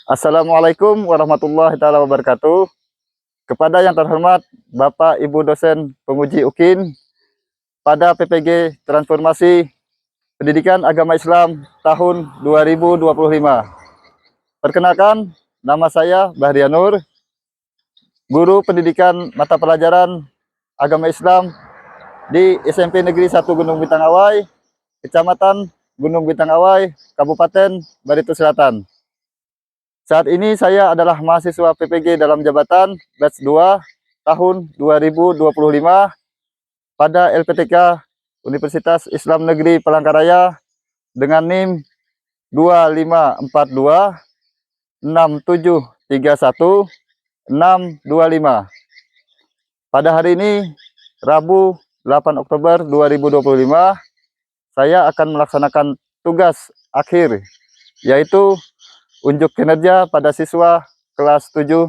Assalamualaikum warahmatullahi taala wabarakatuh. Kepada yang terhormat Bapak Ibu dosen penguji UKIN pada PPG Transformasi Pendidikan Agama Islam tahun 2025. Perkenalkan, nama saya Bahrian Nur, guru pendidikan mata pelajaran Agama Islam di SMP Negeri 1 Gunung Bintang Awai, Kecamatan Gunung Bintang Awai, Kabupaten Barito Selatan. Saat ini saya adalah mahasiswa PPG dalam jabatan batch 2 tahun 2025 pada LPTK Universitas Islam Negeri Palangkaraya dengan NIM 25426731 625. Pada hari ini, Rabu 8 Oktober 2025, saya akan melaksanakan tugas akhir, yaitu unjuk kinerja pada siswa kelas 7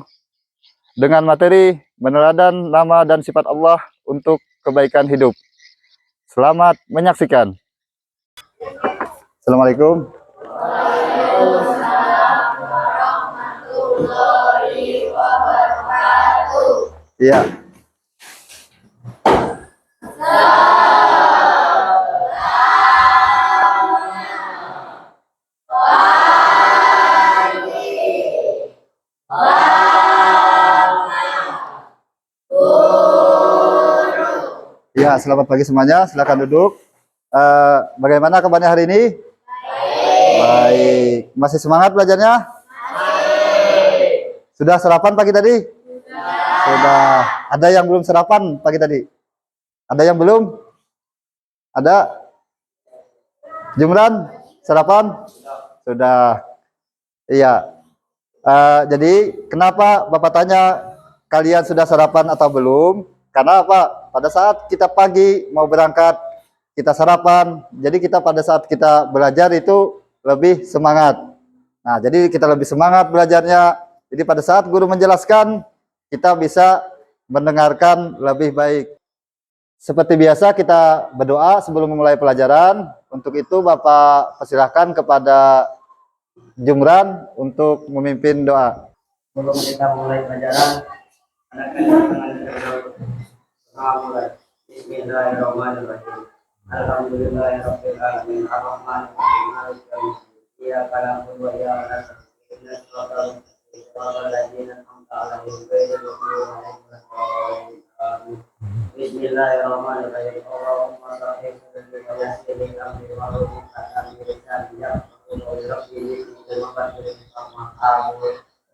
dengan materi meneladan nama dan sifat Allah untuk kebaikan hidup. Selamat menyaksikan. Assalamualaikum. Iya. Ya, selamat pagi semuanya. Silakan duduk. Bagaimana kabarnya hari ini? Baik. Masih semangat belajarnya? Sudah sarapan pagi tadi? Sudah. Ada yang belum sarapan pagi tadi? Ada yang belum? Ada? Jumran sarapan? Sudah. Iya. Jadi kenapa Bapak tanya kalian sudah sarapan atau belum? Karena apa? Pada saat kita pagi mau berangkat, kita sarapan. Jadi kita pada saat kita belajar itu lebih semangat. Nah, jadi kita lebih semangat belajarnya. Jadi pada saat guru menjelaskan, kita bisa mendengarkan lebih baik. Seperti biasa kita berdoa sebelum memulai pelajaran. Untuk itu Bapak persilahkan kepada Jumran untuk memimpin doa. Sebelum kita mulai pelajaran, mulai. Bismillahirrahmanirrahim. Alhamdulillahirabbil alamin. Arrahmanirrahim. Maliki yaumiddin. Iyyaka na'budu wa iyyaka nasta'in. Ihdinas siratal mustaqim. Siratal ladzina an'amta 'alaihim ghairil maghdubi 'alaihim waladdallin. Amin. Bismillahirrahmanirrahim. Allahumma shalli wa yassir li amri wa hlul 'uqdatam min lisani yafqahu qawli. Terima kasih sama.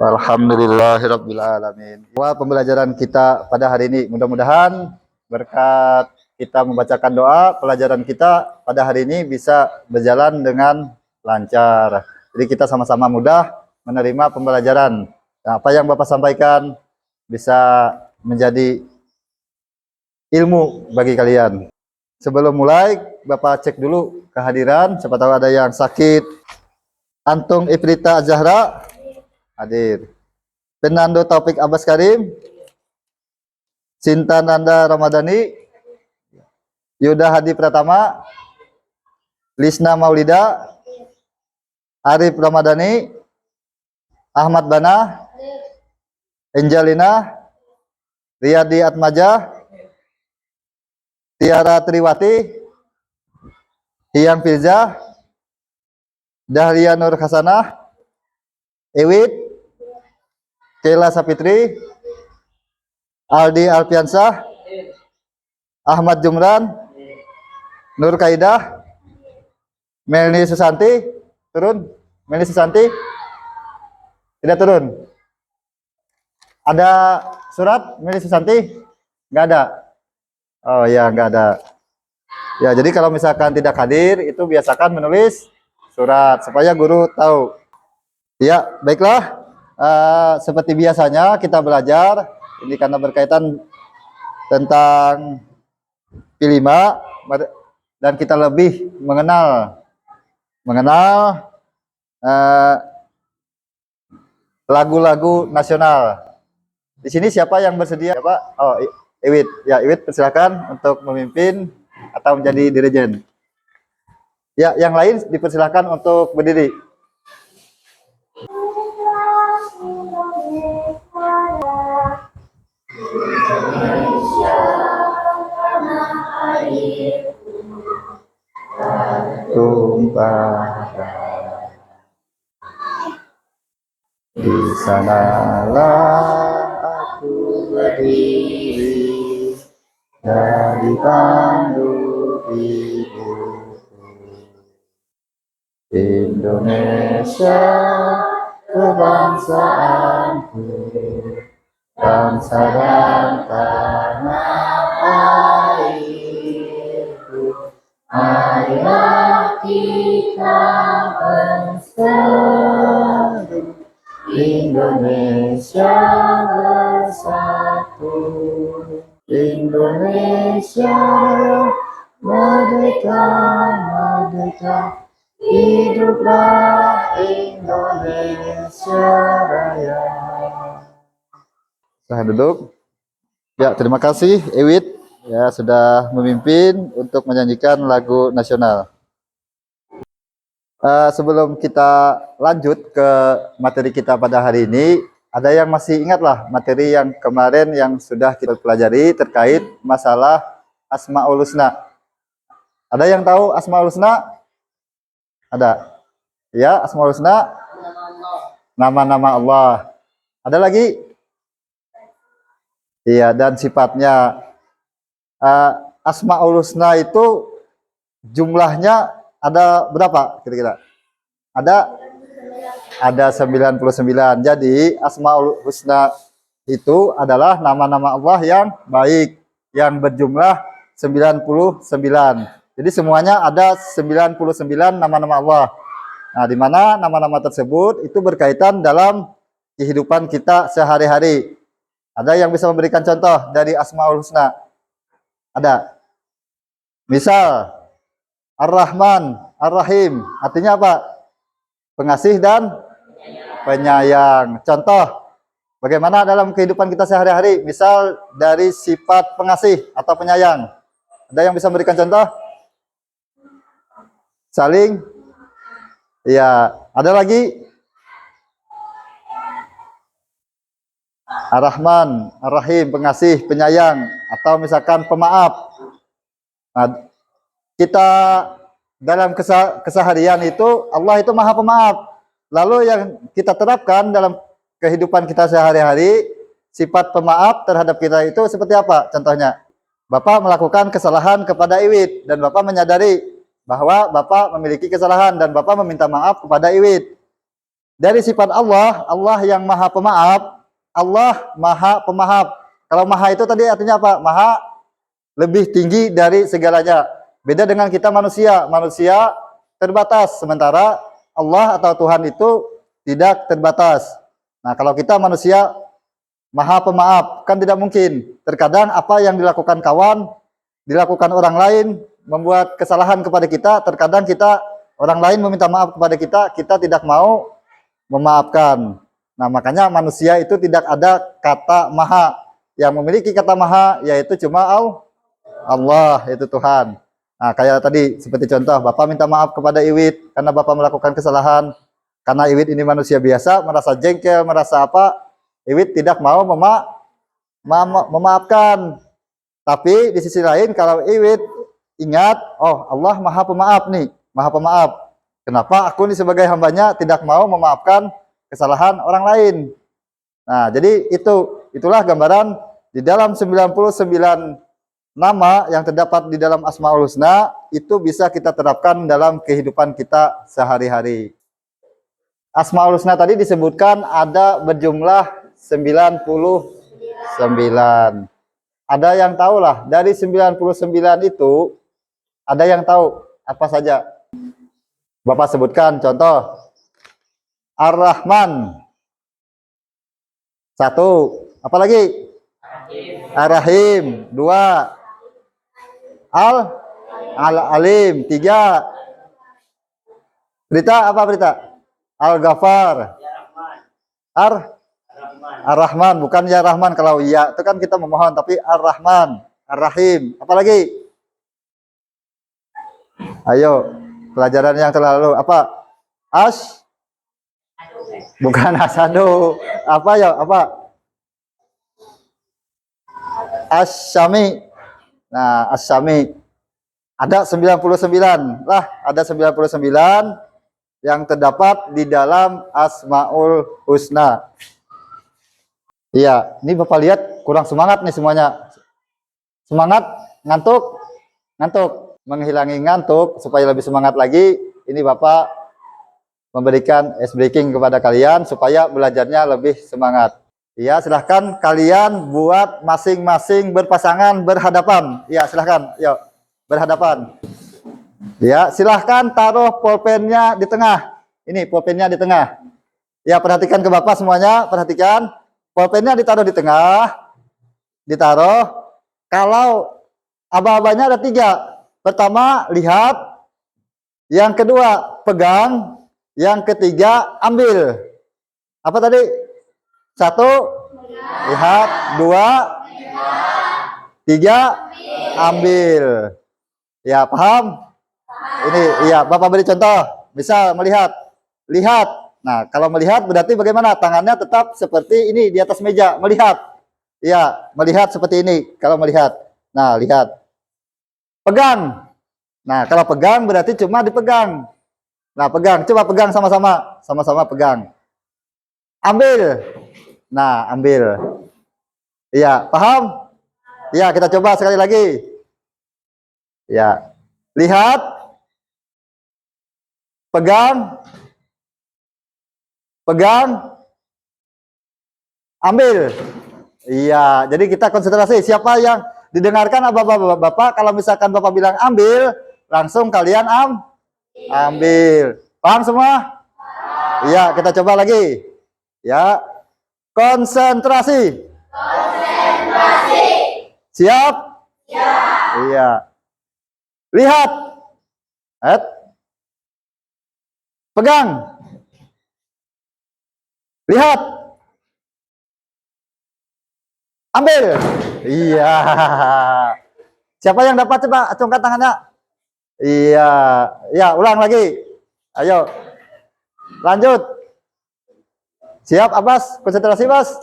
Alhamdulillahirabbil alamin. Pembelajaran kita pada hari ini mudah-mudahan berkat kita membacakan doa, pelajaran kita pada hari ini bisa berjalan dengan lancar. Jadi kita sama-sama mudah menerima pembelajaran. Nah, apa yang Bapak sampaikan bisa menjadi ilmu bagi kalian. Sebelum mulai, Bapak cek dulu kehadiran, siapa tahu ada yang sakit. Antung Ifrita Zahra hadir. Fernando Taufik Abbas Karim, Sinta Nanda Ramadhani, Yuda Hadi Pratama, Lisna Maulida, Arif Ramadhani, Ahmad Bana, Angelina, Riyadi Atmaja, Tiara Triwati, Hiyang Firza, Dahlia Nur Hasanah, Ewit, Kela Sapitri, Aldi Alfiansah, Ahmad Jumran, Nur Kaidah, Melni Susanti, turun. Melni Susanti, tidak turun. Ada surat Melni Susanti? Nggak ada. Oh ya, nggak ada. Ya, jadi kalau misalkan tidak hadir, itu biasakan menulis surat supaya guru tahu. Ya, baiklah. Seperti biasanya kita belajar ini karena berkaitan tentang P5 dan kita lebih mengenal lagu-lagu nasional. Di sini siapa yang bersedia, Pak? Oh, Iwit. Ya, Iwit persilakan untuk memimpin atau menjadi dirijen. Ya, yang lain dipersilakan untuk berdiri. tumpahkan. Di sanalah aku berdiri dan dipandu ibuku. Indonesia kebangsaanku, bangsa dan tanah airku. Marilah kita bersatu, Indonesia bersatu. Indonesia merdeka, merdeka. Hiduplah Indonesia Raya. Saya duduk. Ya, terima kasih Ewit ya sudah memimpin untuk menyanyikan lagu nasional. Sebelum kita lanjut ke materi kita pada hari ini, ada yang masih ingatlah materi yang kemarin yang sudah kita pelajari terkait masalah Asmaul Husna. Ada yang tahu Asmaul Husna? Ada. Ya, Asmaul Husna. Nama-nama Allah. Ada lagi? Iya, dan sifatnya. Asmaul Husna itu jumlahnya ada berapa kira-kira? Ada 99. Jadi Asmaul Husna itu adalah nama-nama Allah yang baik, yang berjumlah 99. Jadi semuanya ada 99 nama-nama Allah. Nah, di mana nama-nama tersebut itu berkaitan dalam kehidupan kita sehari-hari. Ada yang bisa memberikan contoh dari Asmaul Husna? Ada. Misal Ar-Rahman, Ar-Rahim, artinya apa? Pengasih dan penyayang. Contoh, bagaimana dalam kehidupan kita sehari-hari? Misal dari sifat pengasih atau penyayang. Ada yang bisa memberikan contoh? Saling? Ya, ada lagi? Ar-Rahman, Ar-Rahim, pengasih, penyayang, atau misalkan pemaaf. Nah, kita dalam keseharian itu Allah itu Maha Pemaaf. Lalu yang kita terapkan dalam kehidupan kita sehari-hari, sifat pemaaf terhadap kita itu seperti apa? Contohnya, Bapak melakukan kesalahan kepada Iwit dan Bapak menyadari bahwa Bapak memiliki kesalahan dan Bapak meminta maaf kepada Iwit. Dari sifat Allah, Allah yang Maha Pemaaf, Allah Maha Pemaaf. Kalau Maha itu tadi artinya apa? Maha lebih tinggi dari segalanya. Beda dengan kita manusia. Manusia terbatas, sementara Allah atau Tuhan itu tidak terbatas. Nah, kalau kita manusia Maha Pemaaf, kan tidak mungkin. Terkadang apa yang dilakukan kawan, dilakukan orang lain, membuat kesalahan kepada kita. Terkadang orang lain meminta maaf kepada kita, kita tidak mau memaafkan. Nah, makanya manusia itu tidak ada kata maha. Yang memiliki kata maha yaitu cuma Allah, itu Tuhan. Nah, kayak tadi seperti contoh, Bapak minta maaf kepada Iwit karena Bapak melakukan kesalahan. Karena Iwit ini manusia biasa, merasa jengkel, merasa apa? Iwit tidak mau memaafkan. Tapi di sisi lain kalau Iwit ingat, oh Allah Maha Pemaaf nih, Maha Pemaaf. Kenapa aku nih sebagai hambanya tidak mau memaafkan kesalahan orang lain? Nah, jadi itulah gambaran di dalam 99 nama yang terdapat di dalam Asmaul Husna itu bisa kita terapkan dalam kehidupan kita sehari-hari. Asmaul Husna tadi disebutkan ada berjumlah 99. Ada yang tahu lah, dari 99 itu ada yang tahu apa saja? Bapak sebutkan contoh. Ar-Rahman. 1. Apa lagi? Ar-Rahim. 2. Al-Alim. 3. Berita apa berita? Al-Ghafar. Ar-Rahman. Bukan ya Rahman. Kalau iya itu kan kita memohon. Tapi Ar-Rahman. Ar-Rahim. Apa lagi? Ayo. Pelajaran yang terlalu. Apa? Bukan Asado. Apa ya? Apa? As-Syami. Nah, As-Syami. Ada 99. Lah, ada 99 yang terdapat di dalam Asmaul Husna. Iya, ini Bapak lihat kurang semangat nih semuanya. Semangat, ngantuk, ngantuk, menghilangi ngantuk supaya lebih semangat lagi. Ini Bapak memberikan ice breaking kepada kalian supaya belajarnya lebih semangat. Ya, silahkan kalian buat masing-masing berpasangan berhadapan. Ya, silahkan, yuk berhadapan. Ya, silahkan taruh pulpennya di tengah. Ini pulpennya di tengah. Ya, perhatikan ke Bapak semuanya, perhatikan. Pulpennya ditaruh di tengah, ditaruh. Kalau aba-abanya ada 3. Pertama, lihat. Yang kedua, pegang. Yang ketiga, ambil. Apa tadi? 1, lihat. 2, 3, ambil. Ya, paham? Ini, iya, Bapak beri contoh. Bisa melihat. Lihat. Nah, kalau melihat berarti bagaimana? Tangannya tetap seperti ini di atas meja. Melihat. Ya, melihat seperti ini. Kalau melihat. Nah, lihat. Pegang. Nah, kalau pegang berarti cuma dipegang. Nah, pegang. Coba pegang sama-sama. Sama-sama pegang. Ambil. Nah, ambil. Iya, paham? Iya, kita coba sekali lagi. Ya. Lihat. Pegang. Pegang. Ambil. Iya, jadi kita konsentrasi. Siapa yang didengarkan Bapak? Kalau misalkan Bapak bilang ambil, langsung kalian ambil. Paham semua? Iya, kita coba lagi. Ya. Konsentrasi. Konsentrasi. Siap? Siap. Iya. Lihat. Pegang. Lihat. Ambil. Iya. Siapa yang dapat, coba acungkan tangannya. Iya. Ya, ulang lagi. Ayo. Lanjut. Siap, Abbas? Konsentrasi, Bas?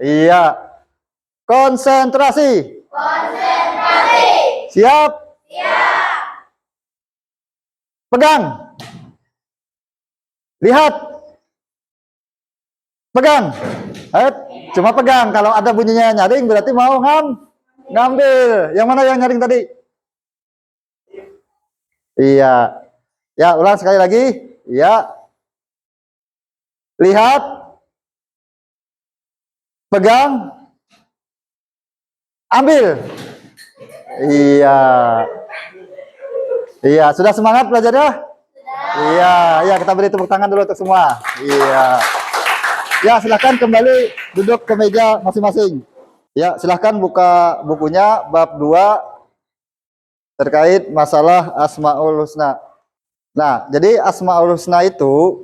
Iya. Konsentrasi. Konsentrasi. Siap? Siap. Pegang. Lihat. Pegang. Cuma pegang. Kalau ada bunyinya nyaring berarti mau ngambil. Yang mana yang nyaring tadi? Iya. Ya, ulang sekali lagi. Iya. Lihat. Pegang. Ambil. Iya. Iya, sudah semangat belajarnya? Iya, iya, kita beri tepuk tangan dulu untuk semua. Iya. Ya, silahkan kembali duduk ke meja masing-masing. Ya, silahkan buka bukunya bab 2 terkait masalah Asmaul Husna. Nah, jadi Asmaul Husna itu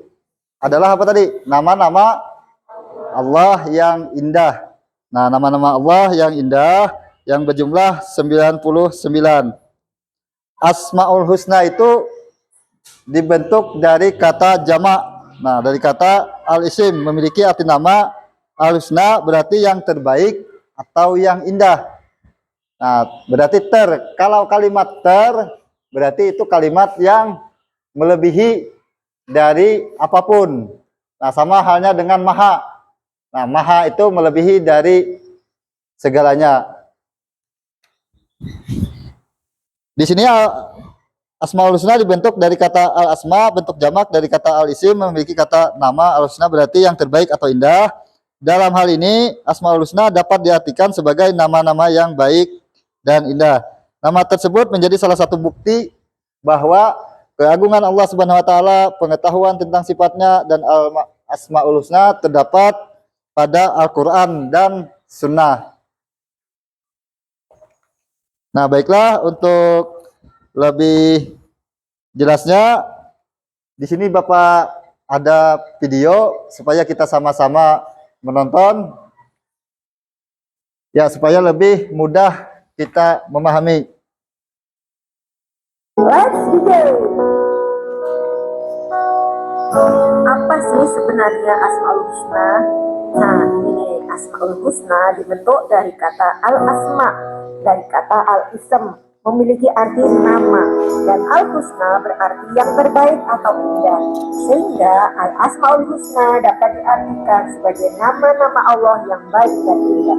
adalah apa tadi? Nama-nama Allah yang indah. Nah, nama-nama Allah yang indah yang berjumlah 99. Asmaul Husna itu dibentuk dari kata jamak. Nah, dari kata al-isim memiliki arti nama. Al-husna berarti yang terbaik atau yang indah. Nah, berarti kalau kalimat berarti itu kalimat yang melebihi dari apapun. Nah, sama halnya dengan maha. Nah, maha itu melebihi dari segalanya. Di sini Asmaul Husna dibentuk dari kata al-asma, bentuk jamak dari kata al-isim, memiliki kata nama. Al-husna berarti yang terbaik atau indah. Dalam hal ini, Asmaul Husna dapat diartikan sebagai nama-nama yang baik dan indah. Nama tersebut menjadi salah satu bukti bahwa keagungan Allah Subhanahu wa taala, pengetahuan tentang sifatnya dan Asmaul Husna terdapat pada Al-Qur'an dan Sunnah. Nah, baiklah, untuk lebih jelasnya di sini Bapak ada video supaya kita sama-sama menonton ya, supaya lebih mudah kita memahami. Let's begin. Apa sih sebenarnya Asmaul Husna? Nah, ini Asmaul Husna dibentuk dari kata al-asma, dari kata al-ism. memiliki arti nama, dan Al-Husna berarti yang terbaik atau indah, sehingga Al-Asmaul Husna dapat diartikan sebagai nama-nama Allah yang baik dan indah.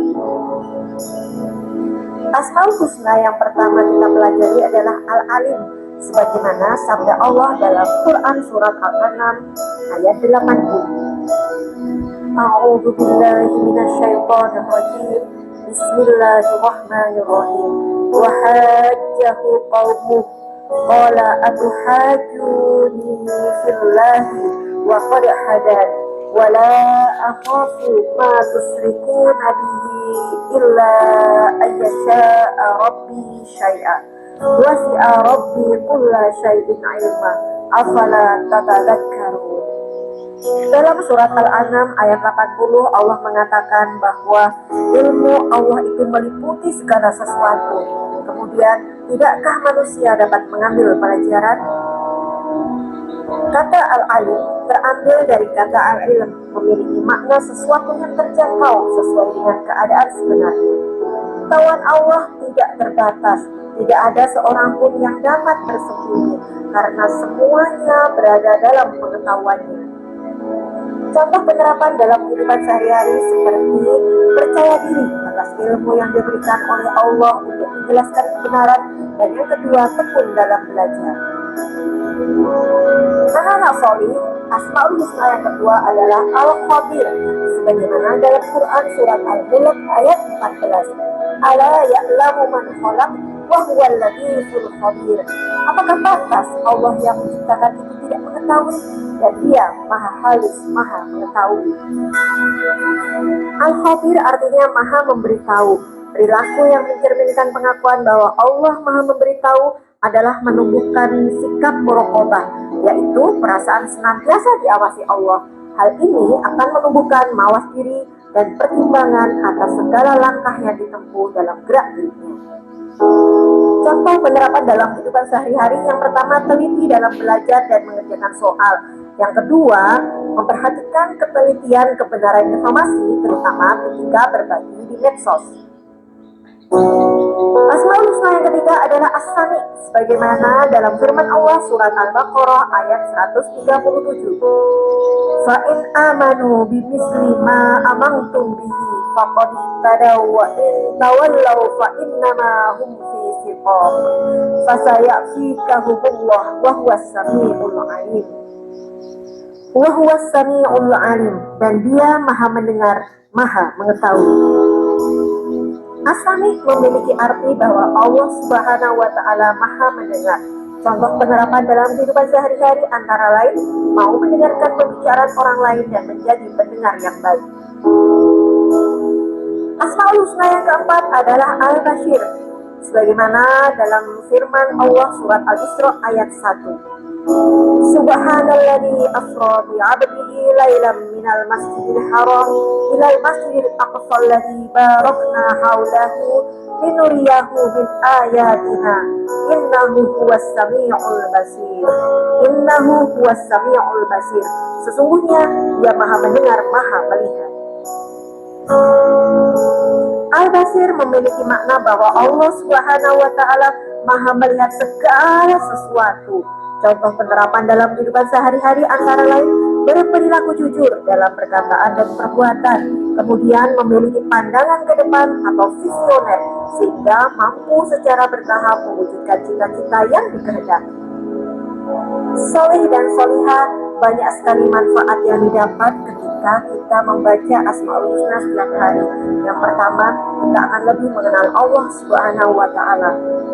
Asmaul Husna yang pertama kita pelajari adalah Al-Alim, sebagaimana sabda Allah dalam Quran surat Al-An'am ayat 80. A'udzu billahi minasyaitonir rajim. Bismillahirrahmanirrahim. Wa hajjahu qaumuh qala atuhajjuni fillahi wa qad hadani wa la akhafu ma tusyrikuna bihi illa ayyasha'a rabbi syai'a wasi'a rabbi kulla syai'in ilma afala tatadakkarun. Dalam surat Al-An'am ayat 80 Allah mengatakan bahwa ilmu Allah itu meliputi segala sesuatu. Kemudian, tidakkah manusia dapat mengambil pelajaran? Kata Al-Alim terambil dari kata Al-Ilm, memiliki makna sesuatu yang terjangkau sesuai dengan keadaan sebenarnya. Pengetahuan Allah tidak terbatas, tidak ada seorang pun yang dapat bersembunyi, karena semuanya berada dalam pengetahuannya. Contoh penerapan dalam kehidupan sehari-hari seperti percaya diri atas ilmu yang diberikan oleh Allah untuk menjelaskan kebenaran, dan yang kedua tekun dalam belajar. Anak-anak solih, Asmaul Husna yang kedua adalah Al-Khabir, sebagaimana dalam Quran surat Al-Mulk ayat 14. Ala ya'lamu man khalaq wa huwal latiful khabir. Apakah pantas Allah yang menciptakan itu tidak mengetahui, dan Dia Maha Halus, Maha Mengetahui. Al-Khabir artinya Maha Memberitahu. Perilaku yang mencerminkan pengakuan bahwa Allah Maha Memberitahu adalah menumbuhkan sikap muraqabah, yaitu perasaan senantiasa diawasi Allah. Hal ini akan menumbuhkan mawas diri dan pertimbangan atas segala langkah yang ditempuh dalam gerak dirinya. Contoh penerapan dalam kehidupan sehari-hari: yang pertama, teliti dalam belajar dan mengerjakan soal. Yang kedua, memperhatikan ketelitian kebenaran informasi, terutama ketika berbagi di medsos. Asmaul Husna yang ketiga adalah As-Sami, sebagaimana dalam firman Allah surat Al-Baqarah ayat 137. Fa'in amanu bimisli ma amantum bihi faqad ihtadaw wa in tawallaw fa'innama hum fi shiqaq fasayakfikahumullah wa huwas sami'ul alim. Wa huwas sami'ul alim, dan Dia Maha mendengar, Maha mengetahui. As-Sami memiliki arti bahwa Allah Subhanahu wa Ta'ala Maha mendengar. Contoh penerapan dalam kehidupan sehari-hari antara lain mau mendengarkan pembicaraan orang lain dan menjadi pendengar yang baik. Asmaul Husna yang keempat adalah Al-Bashir, sebagaimana dalam firman Allah surat Al-Isra ayat 1. Subhanalladzi asra bi 'abdihi lailan minal masjidil haram ilal masjidil aqsa alladzi barakna haulahu linuriyahu min ayatina innahu huwas sami'ul basir. Innahu huwas sami'ul basir. Sesungguhnya Dia Maha mendengar, Maha melihat. Al-Basir memiliki makna bahwa Allah Subhanahu wa Ta'ala Maha melihat segala sesuatu. Contoh penerapan dalam kehidupan sehari-hari antara lain berperilaku jujur dalam perkataan dan perbuatan, kemudian memiliki pandangan ke depan atau visioner, sehingga mampu secara bertahap mewujudkan cita-cita yang dikehendaki. Soleh dan solihah, banyak sekali manfaat yang didapat ketika kita membaca Asmaul Husna setiap hari. Yang pertama, kita akan lebih mengenal Allah Subhanahu wa Ta'ala.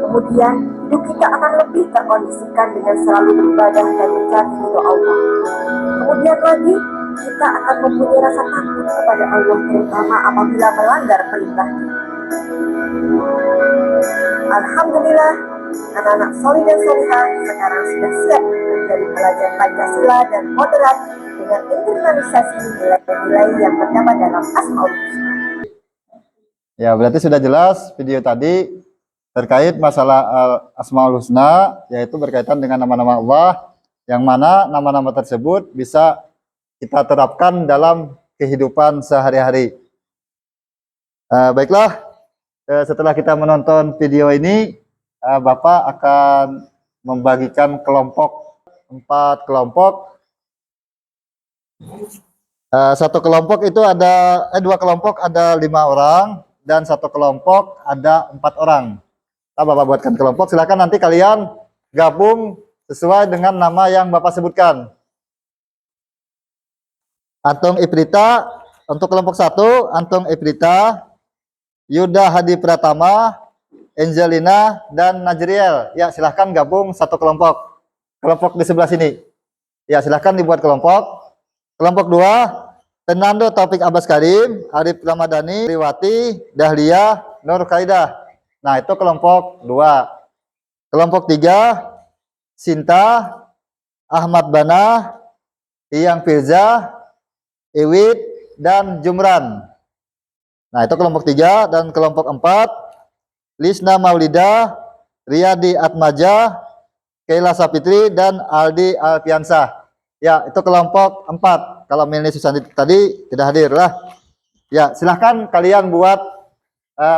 Kemudian, hidup kita akan lebih terkondisikan dengan selalu beribadah dan mencari ridho Allah. Kemudian lagi, kita akan mempunyai rasa takut kepada Allah, terutama apabila melanggar perintahnya. Alhamdulillah, anak-anak solih dan solihah sekarang sudah siap menjadi pelajar Pancasila dan moderat dengan internalisasi nilai-nilai yang terdapat dalam Asmaul Husna. Ya, berarti sudah jelas video tadi terkait masalah Asmaul Husna, yaitu berkaitan dengan nama-nama Allah, yang mana nama-nama tersebut bisa kita terapkan dalam kehidupan sehari-hari. Baiklah, setelah kita menonton video ini, Bapak akan membagikan kelompok 4 kelompok. Satu kelompok itu ada 2 kelompok ada 5 orang dan satu kelompok ada 4 orang. Bapak buatkan kelompok. Silakan nanti kalian gabung sesuai dengan nama yang Bapak sebutkan. Antung Iprita untuk kelompok 1, Antung Iprita, Yuda Hadi Pratama, Angelina dan Najriel. Ya, silahkan gabung satu kelompok. Kelompok di sebelah sini. Ya, silahkan dibuat kelompok. Kelompok 2, Fernando Taufik Abbas Karim, Arif Ramadhani, Riwati, Dahlia, Nur Kaidah. Nah, itu kelompok 2. Kelompok 3, Sinta, Ahmad Bana, Iyang Firza, Iwit, dan Jumran. Nah, itu kelompok 3. Dan kelompok 4, Lisna Maulida, Riyadi Atmaja, Keila Sapitri, dan Aldi Alfiansah. Ya, itu kelompok 4. Kalau Milni Susanti tadi tidak hadir lah. Ya, silahkan kalian buat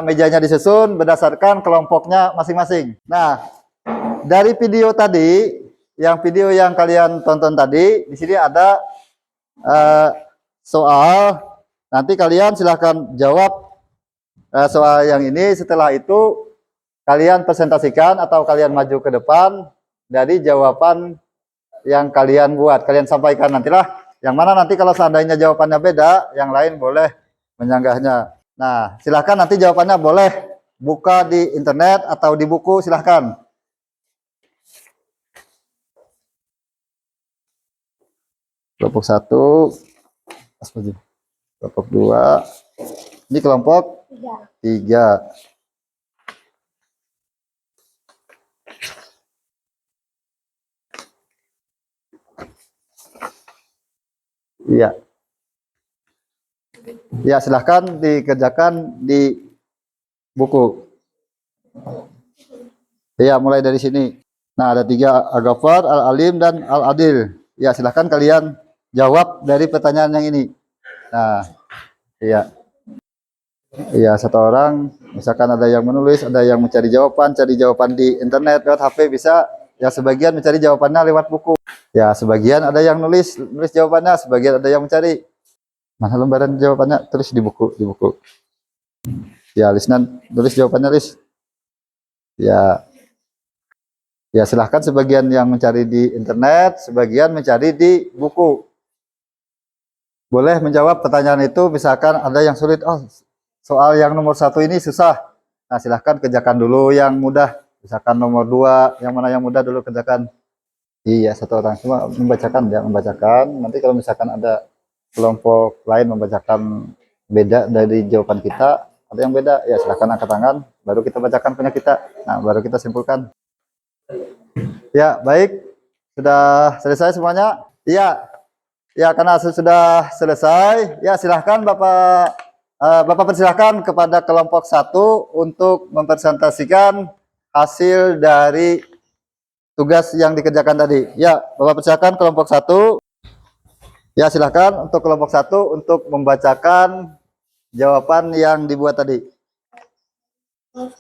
mejanya disusun berdasarkan kelompoknya masing-masing. Nah, dari video tadi, video yang kalian tonton tadi, di sini ada soal. Nanti kalian silahkan jawab soal yang ini. Setelah itu kalian presentasikan atau kalian maju ke depan dari jawaban yang kalian buat, kalian sampaikan nantilah. Yang mana nanti kalau seandainya jawabannya beda, yang lain boleh menyanggahnya. Nah, silahkan nanti jawabannya boleh buka di internet atau di buku, silahkan. Kelompok 1, kelompok 2, ini kelompok 3. Iya. Ya, silahkan dikerjakan di buku. Ya, mulai dari sini. Nah, ada 3, Al-Ghaffar, Al-Alim, dan Al-Adil. Ya, silahkan kalian jawab dari pertanyaan yang ini. Nah, iya. Iya, 1 orang. Misalkan ada yang menulis, ada yang mencari jawaban, cari jawaban di internet, lewat HP bisa. Ya, sebagian mencari jawabannya lewat buku. Ya, sebagian ada yang nulis jawabannya, sebagian ada yang mencari. Mana lembaran jawabannya? Tulis di buku, Ya, Lisna tulis jawabannya, Lis. Ya. Ya, silahkan sebagian yang mencari di internet, sebagian mencari di buku. Boleh menjawab pertanyaan itu, misalkan ada yang sulit, oh soal yang nomor 1 ini susah. Nah, silahkan kerjakan dulu yang mudah. Misalkan nomor 2, yang mana yang mudah dulu kerjakan. Iya, 1 orang cuma membacakan, ya membacakan. Nanti kalau misalkan ada kelompok lain membacakan beda dari jawaban kita, ada yang beda, ya silahkan angkat tangan, baru kita bacakan punya kita. Nah, baru kita simpulkan. Ya, baik. Sudah selesai semuanya? Iya. Ya, karena sudah selesai, ya silahkan Bapak persilahkan kepada kelompok 1 untuk mempresentasikan hasil dari tugas yang dikerjakan tadi. Ya, Bapak persilahkan kelompok 1. Ya, silahkan untuk kelompok 1 untuk membacakan jawaban yang dibuat tadi. Obat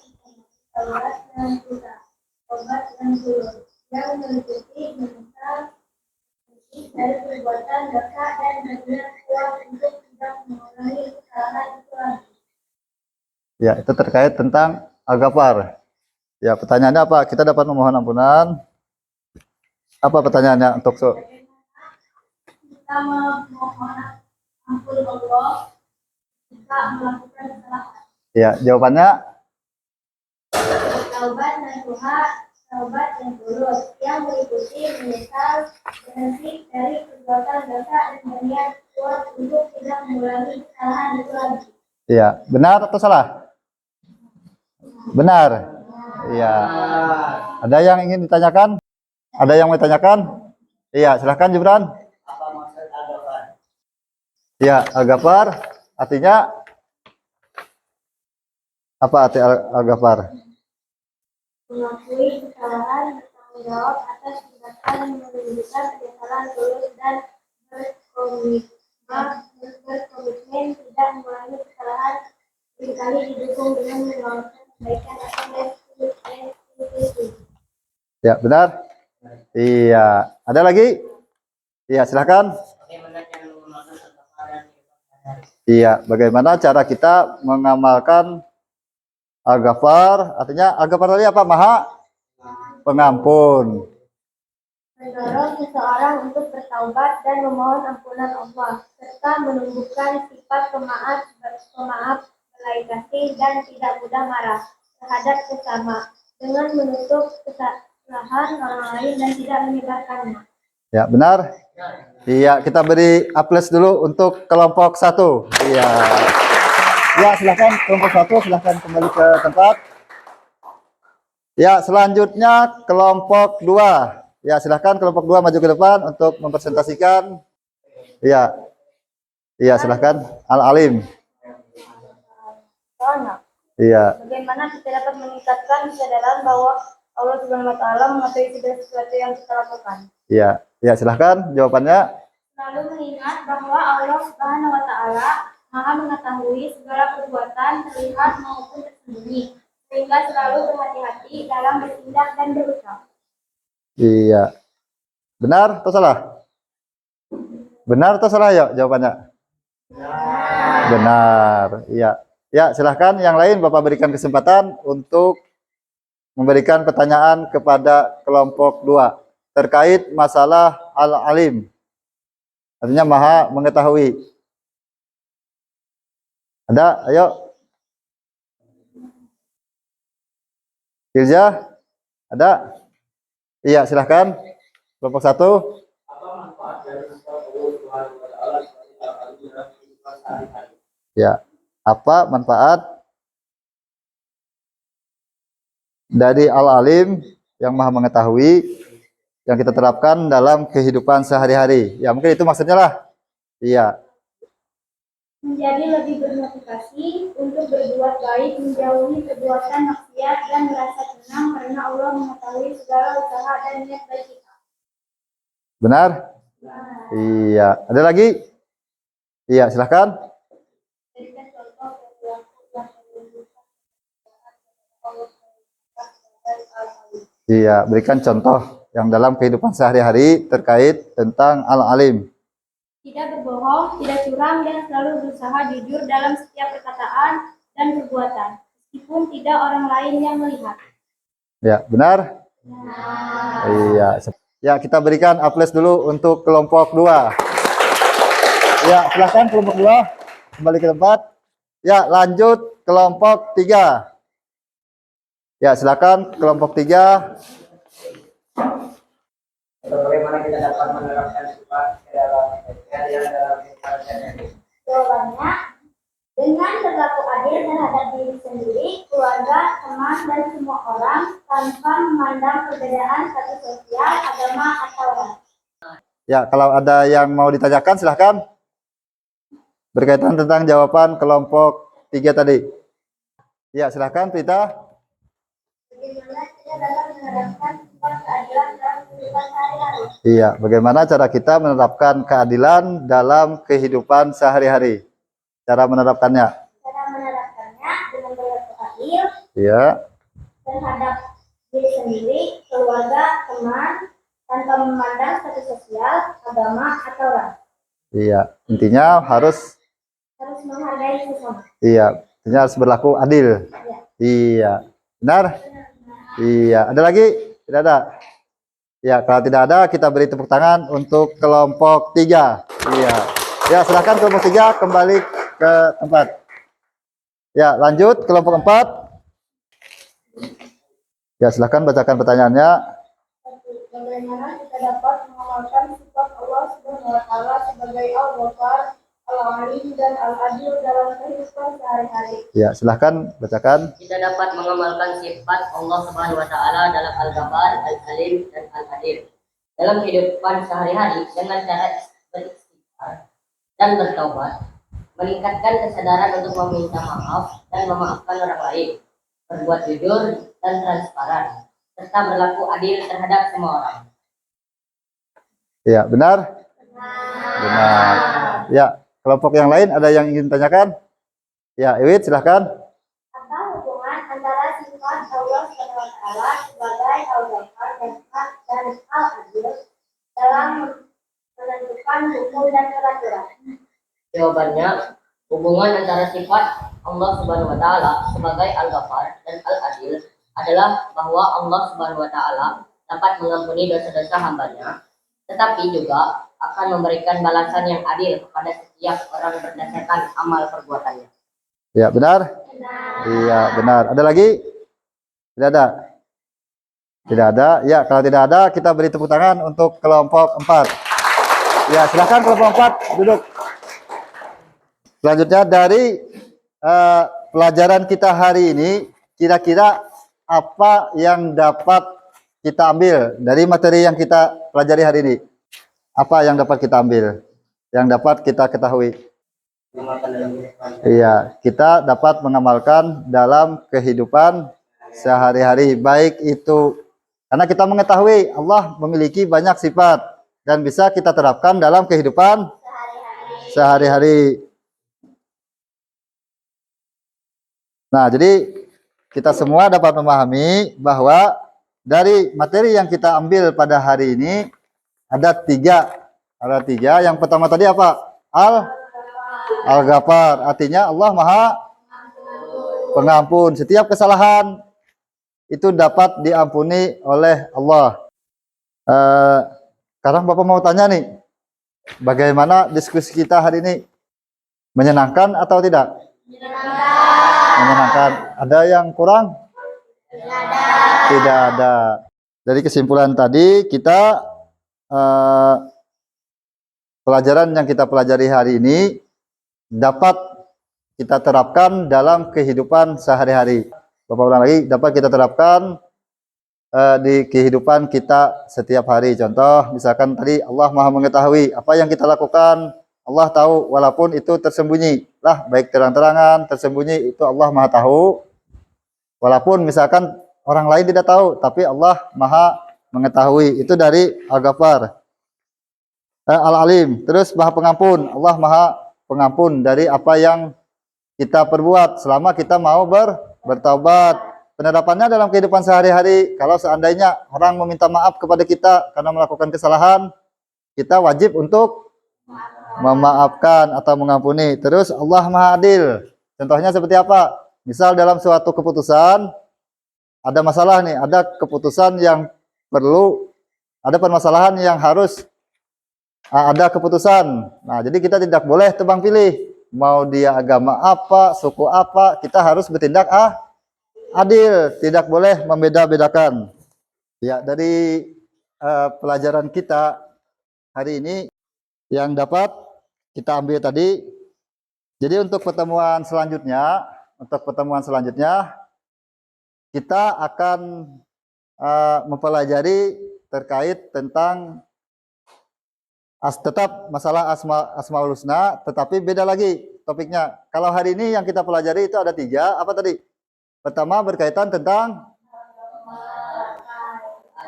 dan guru yang meliputi mental dari perbuatan dosa dan berniat kuat untuk tidak mengulangi kesalahan itu lagi. Ya, itu terkait tentang Al-Ghaffar. Ya, pertanyaannya apa? Kita dapat memohon ampunan. Apa pertanyaannya untuk Kita memohon ampun Allah jika melakukan kesalahan. Ya, jawabannya Taubat nasuha, taubat yang tulus yang meliputi menyesal berhenti dari perbuatan dosa dan berniat kuat untuk tidak mengulangi kesalahan itu lagi. ya, benar atau salah? Benar. Iya. Ada yang ingin ditanyakan? Ada yang mau ditanyakan? Iya, silahkan Jibran. Apa maksud Al-Ghaffar? Ya, Al-Ghaffar artinya apa arti Al-Ghaffar? Mengakui kesalahan, bertanggung jawab atas tindakan yang menunjukkan penyesalan tulus dan berkomitmen tidak mengulangi kesalahan, seringkali didukung dengan menawarkan kebaikan atau Zulkifli. Ya, benar. Iya. Ada lagi? Iya, silahkan. Iya, bagaimana cara kita mengamalkan Al-Ghafar? Artinya Al-Ghafar tadi apa? Maha Pengampun. Mendorong seseorang untuk bertaubat dan memohon ampunan Allah, serta menumbuhkan sifat pemaaf, belas kasih, dan tidak mudah marah terhadap sesama, dengan menutup kesalahan orang lain dan tidak menyebarkannya. Ya, benar. Iya, kita beri aplaus dulu untuk kelompok 1. Iya. Ya, silahkan kelompok 1, silahkan kembali ke tempat. Ya, selanjutnya kelompok 2. Ya, silahkan kelompok 2 maju ke depan untuk mempresentasikan. Iya. Iya, silahkan. Al-Alim. Soalnya, Iya. bagaimana kita dapat meningkatkan kesadaran bahwa Allah Subhanahu wa Ta'ala mengetahui segala sesuatu yang kita lakukan? Iya. Ya, silahkan jawabannya. Lalu mengingat bahwa Allah Subhanahu wa Ta'ala Maha mengetahui segala perbuatan terlihat maupun tersembunyi, sehingga selalu berhati-hati dalam bertindak dan berucap. Iya. Benar atau salah? Benar atau salah ya jawabannya? Benar. Iya. Ya, silahkan yang lain Bapak berikan kesempatan untuk memberikan pertanyaan kepada kelompok 2 terkait masalah Al-Alim. Artinya Maha mengetahui. Ada? Ayo. Ilja? Ada? Iya, silahkan. Kelompok 1. Ya, apa manfaat dari Al-Alim yang Maha mengetahui yang kita terapkan dalam kehidupan sehari-hari? Ya, mungkin itu maksudnya lah. Iya. Menjadi lebih bermotivasi untuk berbuat baik, menjauhi perbuatan maksiat, dan merasa tenang karena Allah mengetahui segala usaha dan niat baik kita. Benar? Iya. Ada lagi? Iya, silahkan. Berikan contoh perilaku yang menunjukkan Allah dari Al-Alim. Iya, berikan contoh yang dalam kehidupan sehari-hari terkait tentang Al-Alim. Tidak berbohong, tidak curang, dan selalu berusaha jujur dalam setiap perkataan dan perbuatan, meskipun tidak orang lain yang melihat. Ya, benar? Iya. Ya, kita berikan aplaus dulu untuk kelompok 2. Ya, silahkan kelompok 2 kembali ke tempat. Ya, lanjut kelompok 3. Ya, silakan kelompok 3. Bagaimana kita dapat menerapkan sifat dalam kehidupan? Jawabannya, dengan berlaku adil terhadap diri sendiri, keluarga, teman, dan semua orang, tanpa memandang perbedaan status sosial, agama, atau ras. Ya, kalau ada yang mau ditanyakan silahkan. Berkaitan tentang jawaban kelompok 3 tadi. Ya, silahkan Prita. Bagaimana kita dapat menerapkan sifat keadilan dalam kehidupan sehari-hari? Iya, bagaimana cara kita menerapkan keadilan dalam kehidupan sehari-hari? Cara menerapkannya? Cara menerapkannya dengan berlaku adil Iya. terhadap diri sendiri, keluarga, teman, tanpa memandang status sosial, agama, atau ras. Iya, intinya harus Menghargai sesama. iya, intinya harus berlaku adil. Ya. Iya. Benar? Iya, ada lagi? Tidak ada. Ya, kalau tidak ada kita beri tepuk tangan untuk kelompok 3. Iya. Ya, silakan kelompok 3 kembali ke tempat. Ya, lanjut kelompok 4. Ya, silakan bacakan pertanyaannya. Bagaimana kita dapat mengamalkan sifat Allah Subhanahu wa Ta'ala sebagai Al-Ghafar, Al-Alim, dan Al-Adil dalam kehidupan sehari-hari? Ya, silahkan bacakan. Kita dapat mengamalkan sifat Allah Subhanahu wa Ta'ala dalam Al-Ghafar, Al-Alim, dan Al-Adil dalam kehidupan sehari-hari dengan cara beristighfar dan bertaubat, meningkatkan kesadaran untuk meminta maaf dan memaafkan orang lain, berbuat jujur dan transparan, serta berlaku adil terhadap semua orang. Ya, benar? Benar. Ya, kelompok yang lain ada yang ingin tanyakan? Ya, Iwit silahkan. Apa hubungan antara sifat Allah Subhanahu wa Ta'ala dan al-adil dalam menentukan hukum dan peraturan. Jawabannya, hubungan antara sifat Allah Subhanahu wa taala sebagai Al-Ghaffar dan Al-Adil adalah bahwa Allah Subhanahu wa taala dapat mengampuni dosa-dosa hambanya, tetapi juga akan memberikan balasan yang adil kepada setiap orang berdasarkan amal perbuatannya. Ya, benar? Iya, benar. Ada lagi? Tidak ada? Tidak ada. Ya, kalau tidak ada, kita beri tepuk tangan untuk kelompok 4. Ya, silakan kelompok 4 duduk. Selanjutnya dari pelajaran kita hari ini, kira-kira apa yang dapat kita ambil dari materi yang kita pelajari hari ini? Apa yang dapat kita ambil? Yang dapat kita ketahui? Mengamalkan dalam kehidupan. Iya, kita dapat mengamalkan dalam kehidupan sehari-hari. Baik itu karena kita mengetahui Allah memiliki banyak sifat dan bisa kita terapkan dalam kehidupan sehari-hari. Nah, jadi kita semua dapat memahami bahwa dari materi yang kita ambil pada hari ini ada tiga. Ada tiga. Yang pertama tadi apa? Al-Ghaffar. Artinya Allah Maha Pengampun. Setiap kesalahan itu dapat diampuni oleh Allah. Sekarang Bapak mau tanya nih, bagaimana diskusi kita hari ini? Menyenangkan atau tidak? Menyenangkan. Ada yang kurang? Tidak ada. Dari kesimpulan tadi kita pelajaran yang kita pelajari hari ini dapat kita terapkan dalam kehidupan sehari-hari. Bapak ulang lagi, dapat kita terapkan di kehidupan kita setiap hari. Contoh, misalkan tadi Allah Maha mengetahui apa yang kita lakukan. Allah tahu walaupun itu tersembunyi. Lah, baik terang-terangan, tersembunyi itu Allah Maha tahu. Walaupun misalkan orang lain tidak tahu, tapi Allah Maha mengetahui. Itu dari Al-Ghaffar. Al-Alim. Terus Maha Pengampun. Allah Maha Pengampun dari apa yang kita perbuat selama kita mau bertaubat. Penerapannya dalam kehidupan sehari-hari, kalau seandainya orang meminta maaf kepada kita karena melakukan kesalahan, kita wajib untuk memaafkan atau mengampuni. Terus Allah Maha Adil. Contohnya seperti apa? Misal dalam suatu keputusan ada masalah nih, ada keputusan yang perlu, ada permasalahan yang harus ada keputusan. Nah, jadi kita tidak boleh tebang pilih. Mau dia agama apa, suku apa, kita harus bertindak adil, tidak boleh membeda-bedakan. Ya, dari pelajaran kita hari ini yang dapat kita ambil tadi. Jadi untuk pertemuan selanjutnya kita akan mempelajari terkait tentang tetap masalah Asmaul Husna, tetapi beda lagi topiknya. Kalau hari ini yang kita pelajari itu ada 3. Apa tadi? Pertama berkaitan tentang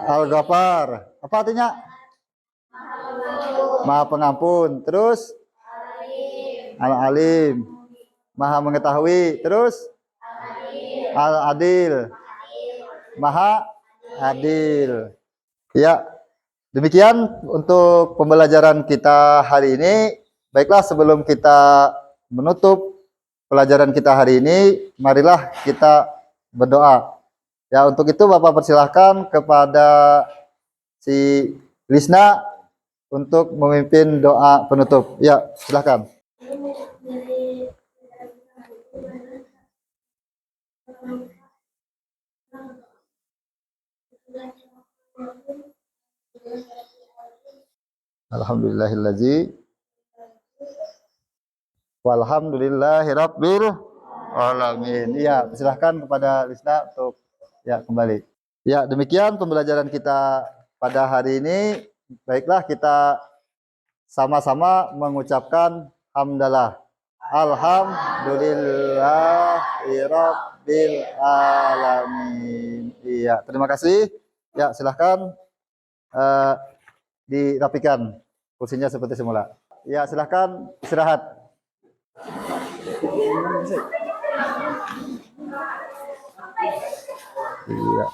Al-Ghaffar. Apa artinya? Maha Pengampun. Terus Al-Alim. Maha Mengetahui. Terus Al-Adil. Maha Adil. Ya. Demikian untuk pembelajaran kita hari ini. Baiklah, sebelum kita menutup pelajaran kita hari ini, marilah kita berdoa. Ya, untuk itu Bapak persilahkan kepada si Lisna untuk memimpin doa penutup. Ya, silahkan. Alhamdulillahillazi walhamdulillahirabbil alamin. Ya, silahkan kepada Lisna untuk kembali. Ya, demikian pembelajaran kita pada hari ini. Baiklah, kita sama-sama mengucapkan hamdalah. Alhamdulillahirabbil alamin. Iya, terima kasih. Ya, silahkan dirapikan kursinya seperti semula. Ya, silahkan istirahat. Iya.